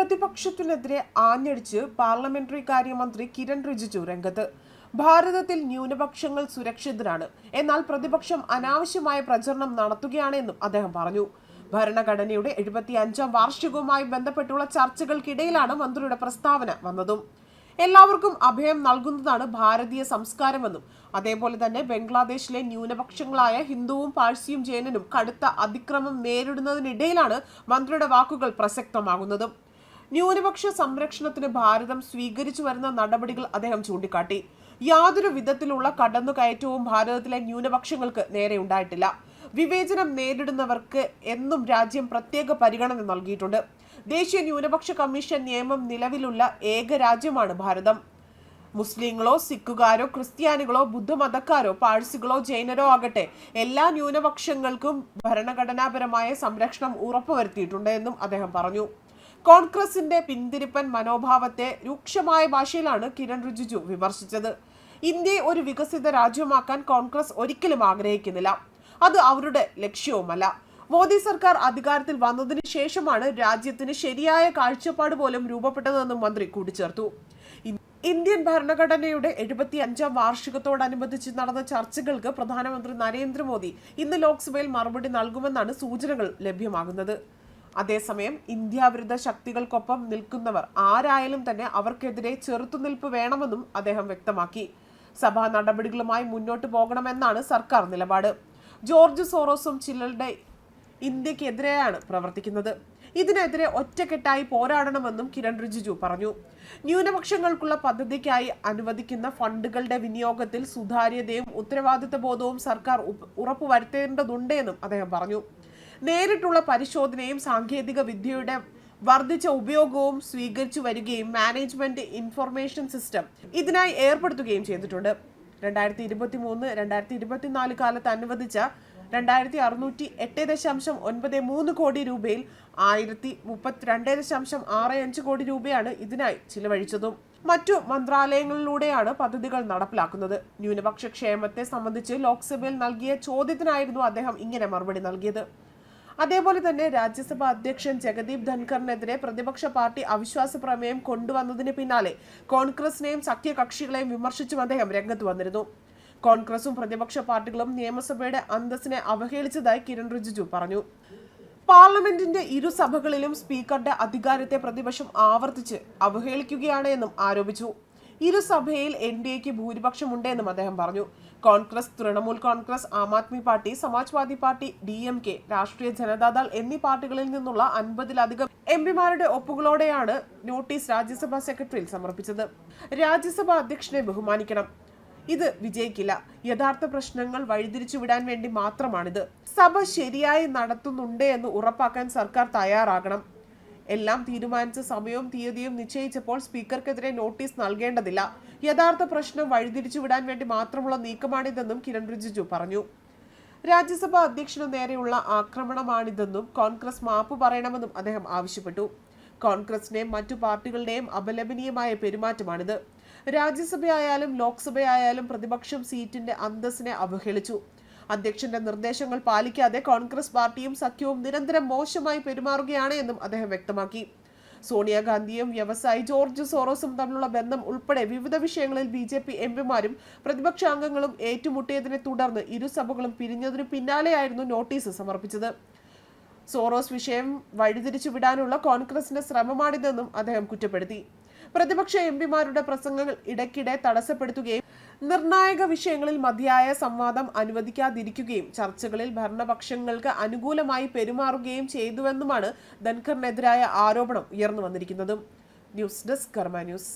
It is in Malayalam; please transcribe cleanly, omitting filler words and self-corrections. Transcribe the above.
പ്രതിപക്ഷത്തിനെതിരെ ആഞ്ഞടിച്ച് പാർലമെന്ററി കാര്യമന്ത്രി കിരൺ റിജിജു രംഗത്ത്. ഭാരതത്തിൽ ന്യൂനപക്ഷങ്ങൾ സുരക്ഷിതരാണ്, എന്നാൽ പ്രതിപക്ഷം അനാവശ്യമായ പ്രചരണം നടത്തുകയാണെന്നും അദ്ദേഹം പറഞ്ഞു. ഭരണഘടനയുടെ 75ാം വാർഷികവുമായി ബന്ധപ്പെട്ടുള്ള ചർച്ചകൾക്കിടയിലാണ് മന്ത്രിയുടെ പ്രസ്താവന വന്നതും. എല്ലാവർക്കും അഭയം നൽകുന്നതാണ് ഭാരതീയ സംസ്കാരമെന്നും അതേപോലെ തന്നെ ബംഗ്ലാദേശിലെ ന്യൂനപക്ഷങ്ങളായ ഹിന്ദുവും പാഴ്സിയും ജൈനനും കടുത്ത അതിക്രമം നേരിടുന്നതിനിടയിലാണ് മന്ത്രിയുടെ വാക്കുകൾ പ്രസക്തമാകുന്നതും. ന്യൂനപക്ഷ സംരക്ഷണത്തിന് ഭാരതം സ്വീകരിച്ചു വരുന്ന നടപടികൾ അദ്ദേഹം ചൂണ്ടിക്കാട്ടി. യാതൊരു വിധത്തിലുള്ള കടന്നുകയറ്റവും ഭാരതത്തിലെ ന്യൂനപക്ഷങ്ങൾക്ക് നേരെ ഉണ്ടായിട്ടില്ല. വിവേചനം നേരിടുന്നവർക്ക് എന്നും രാജ്യം പ്രത്യേക പരിഗണന നൽകിയിട്ടുണ്ട്. ദേശീയ ന്യൂനപക്ഷ കമ്മീഷൻ നിയമം നിലവിലുള്ള ഏക രാജ്യമാണ് ഭാരതം. മുസ്ലിങ്ങളോ സിഖുകാരോ ക്രിസ്ത്യാനികളോ ബുദ്ധമതക്കാരോ പാഴ്സികളോ ജൈനരോ ആകട്ടെ, എല്ലാ ന്യൂനപക്ഷങ്ങൾക്കും ഭരണഘടനാപരമായ സംരക്ഷണം ഉറപ്പുവരുത്തിയിട്ടുണ്ട് എന്നും അദ്ദേഹം പറഞ്ഞു. കോൺഗ്രസിന്റെ പിന്തിരിപ്പൻ മനോഭാവത്തെ രൂക്ഷമായ ഭാഷയിലാണ് കിരൺ റിജിജു വിമർശിച്ചത്. ഇന്ത്യയെ ഒരു വികസിത രാജ്യമാക്കാൻ കോൺഗ്രസ് ഒരിക്കലും ആഗ്രഹിക്കുന്നില്ല. അത് അവരുടെ ലക്ഷ്യവുമല്ല. മോദി സർക്കാർ അധികാരത്തിൽ വന്നതിന് ശേഷമാണ് രാജ്യത്തിന് ശരിയായ കാഴ്ചപ്പാട് പോലും രൂപപ്പെട്ടതെന്നും മന്ത്രി കൂട്ടിച്ചേർത്തു. ഇന്ത്യൻ ഭരണഘടനയുടെ 75ാം വാർഷികത്തോടനുബന്ധിച്ച് നടന്ന ചർച്ചകൾക്ക് പ്രധാനമന്ത്രി നരേന്ദ്രമോദി ഇന്ന് ലോക്സഭയിൽ മറുപടി നൽകുമെന്നാണ് സൂചനകൾ ലഭ്യമാകുന്നത്. അതേസമയം ഇന്ത്യാവിരുദ്ധ ശക്തികൾക്കൊപ്പം നിൽക്കുന്നവർ ആരായാലും തന്നെ അവർക്കെതിരെ ചെറുത്തുനിൽപ്പ് വേണമെന്നും അദ്ദേഹം വ്യക്തമാക്കി. സഭാ നടപടികളുമായി മുന്നോട്ട് പോകണമെന്നാണ് സർക്കാർ നിലപാട്. ജോർജ് സോറോസും ചിലരുടെ ഇന്ത്യക്കെതിരെയാണ് പ്രവർത്തിക്കുന്നത്. ഇതിനെതിരെ ഒറ്റക്കെട്ടായി പോരാടണമെന്നും കിരൺ റിജിജു പറഞ്ഞു. ന്യൂനപക്ഷങ്ങൾക്കുള്ള പദ്ധതിക്കായി അനുവദിക്കുന്ന ഫണ്ടുകളുടെ വിനിയോഗത്തിൽ സുതാര്യതയും ഉത്തരവാദിത്ത ബോധവും സർക്കാർ ഉറപ്പുവരുത്തേണ്ടതുണ്ട് എന്നും അദ്ദേഹം പറഞ്ഞു. നേരിട്ടുള്ള പരിശോധനയും സാങ്കേതിക വിദ്യയുടെ വർദ്ധിച്ച ഉപയോഗവും സ്വീകരിച്ചു വരികയും മാനേജ്മെന്റ് ഇൻഫർമേഷൻ സിസ്റ്റം ഇതിനായി ഏർപ്പെടുത്തുകയും ചെയ്തിട്ടുണ്ട്. 2023-2024 കാലത്ത് അനുവദിച്ച 2608.93 കോടി രൂപയിൽ 1032.65 കോടി രൂപയാണ് ഇതിനായി ചിലവഴിച്ചതും. മറ്റു മന്ത്രാലയങ്ങളിലൂടെയാണ് പദ്ധതികൾ നടപ്പിലാക്കുന്നത്. ന്യൂനപക്ഷ ക്ഷേമത്തെ സംബന്ധിച്ച് ലോക്സഭയിൽ നൽകിയ ചോദ്യത്തിനായിരുന്നു അദ്ദേഹം ഇങ്ങനെ മറുപടി നൽകിയത്. അതേപോലെ തന്നെ രാജ്യസഭാ അധ്യക്ഷൻ ജഗദീപ് ധൻഖറിനെതിരെ പ്രതിപക്ഷ പാർട്ടി അവിശ്വാസ പ്രമേയം കൊണ്ടുവന്നതിന് പിന്നാലെ കോൺഗ്രസിനെയും സഖ്യകക്ഷികളെയും വിമർശിച്ചും അദ്ദേഹം രംഗത്ത് വന്നിരുന്നു. കോൺഗ്രസും പ്രതിപക്ഷ പാർട്ടികളും നിയമസഭയുടെ അന്തസ്സിനെ അവഹേളിച്ചതായി കിരൺ റിജിജു പറഞ്ഞു. പാർലമെന്റിന്റെ ഇരുസഭകളിലും സ്പീക്കറുടെ അധികാരത്തെ പ്രതിപക്ഷം ആവർത്തിച്ച് അവഹേളിക്കുകയാണ് എന്നും ആരോപിച്ചു. ഇരുസഭയിൽ NDAക്ക് ഭൂരിപക്ഷമുണ്ടെന്നും അദ്ദേഹം പറഞ്ഞു. കോൺഗ്രസ്, തൃണമൂൽ കോൺഗ്രസ്, ആം ആദ്മി പാർട്ടി, സമാജ്വാദി പാർട്ടി, DMK, രാഷ്ട്രീയ ജനതാദൾ എന്നീ പാർട്ടികളിൽ നിന്നുള്ള 50-ലധികം MPമാരുടെ ഒപ്പുകളോടെയാണ് നോട്ടീസ് രാജ്യസഭാ സെക്രട്ടറിയിൽ സമർപ്പിച്ചത്. രാജ്യസഭാ അധ്യക്ഷനെ ബഹുമാനിക്കണം. ഇത് വിജയിക്കില്ല. യഥാർത്ഥ പ്രശ്നങ്ങൾ വഴിതിരിച്ചുവിടാൻ വേണ്ടി മാത്രമാണിത്. സഭ ശരിയായി നടത്തുന്നുണ്ട് എന്ന് ഉറപ്പാക്കാൻ സർക്കാർ തയ്യാറാകണം. എല്ലാം തീരുമാനിച്ച സമയവും തീയതിയും നിശ്ചയിച്ചപ്പോൾ സ്പീക്കർക്കെതിരെ നോട്ടീസ് നൽകേണ്ടതില്ല. യഥാർത്ഥ പ്രശ്നം വഴിതിരിച്ചുവിടാൻ വേണ്ടി മാത്രമുള്ള നീക്കമാണിതെന്നും കിരൺ റിജിജു പറഞ്ഞു. രാജ്യസഭാ അധ്യക്ഷനു നേരെയുള്ള ആക്രമണമാണിതെന്നും കോൺഗ്രസ് മാപ്പ് പറയണമെന്നും അദ്ദേഹം ആവശ്യപ്പെട്ടു. കോൺഗ്രസിന്റെയും മറ്റു പാർട്ടികളുടെയും അപലപനീയമായ പെരുമാറ്റമാണിത്. രാജ്യസഭയായാലും ലോക്സഭയായാലും പ്രതിപക്ഷം സീറ്റിന്റെ അന്തസ്സിനെ അവഹേളിച്ചു. അധ്യക്ഷന്റെ നിർദ്ദേശങ്ങൾ പാലിക്കാതെ കോൺഗ്രസ് പാർട്ടിയും സഖ്യവും നിരന്തരം മോശമായി പെരുമാറുകയാണ് എന്നും അദ്ദേഹം വ്യക്തമാക്കി. സോണിയാഗാന്ധിയും വ്യവസായി ജോർജ് സോറോസും തമ്മിലുള്ള ബന്ധം ഉൾപ്പെടെ വിവിധ വിഷയങ്ങളിൽ BJP MPമാരും പ്രതിപക്ഷാംഗങ്ങളും ഏറ്റുമുട്ടിയതിനെ തുടർന്ന് ഇരുസഭകളും പിരിഞ്ഞതിനു പിന്നാലെയായിരുന്നു നോട്ടീസ് സമർപ്പിച്ചത്. സോറോസ് വിഷയം വഴിതിരിച്ചുവിടാനുള്ള കോൺഗ്രസിന്റെ ശ്രമമാണിതെന്നും അദ്ദേഹം കുറ്റപ്പെടുത്തി. പ്രതിപക്ഷ MPമാരുടെ പ്രസംഗങ്ങൾ ഇടയ്ക്കിടെ തടസ്സപ്പെടുത്തുകയും നിർണായക വിഷയങ്ങളിൽ മതിയായ സംവാദം അനുവദിക്കാതിരിക്കുകയും ചർച്ചകളിൽ ഭരണപക്ഷങ്ങൾക്ക് അനുകൂലമായി പെരുമാറുകയും ചെയ്തുവെന്നുമാണ് ധൻഖറിനെതിരായ ആരോപണം ഉയർന്നു വന്നിരിക്കുന്നത്. ന്യൂസ് ഡെസ്ക് കർമ്മ ന്യൂസ്.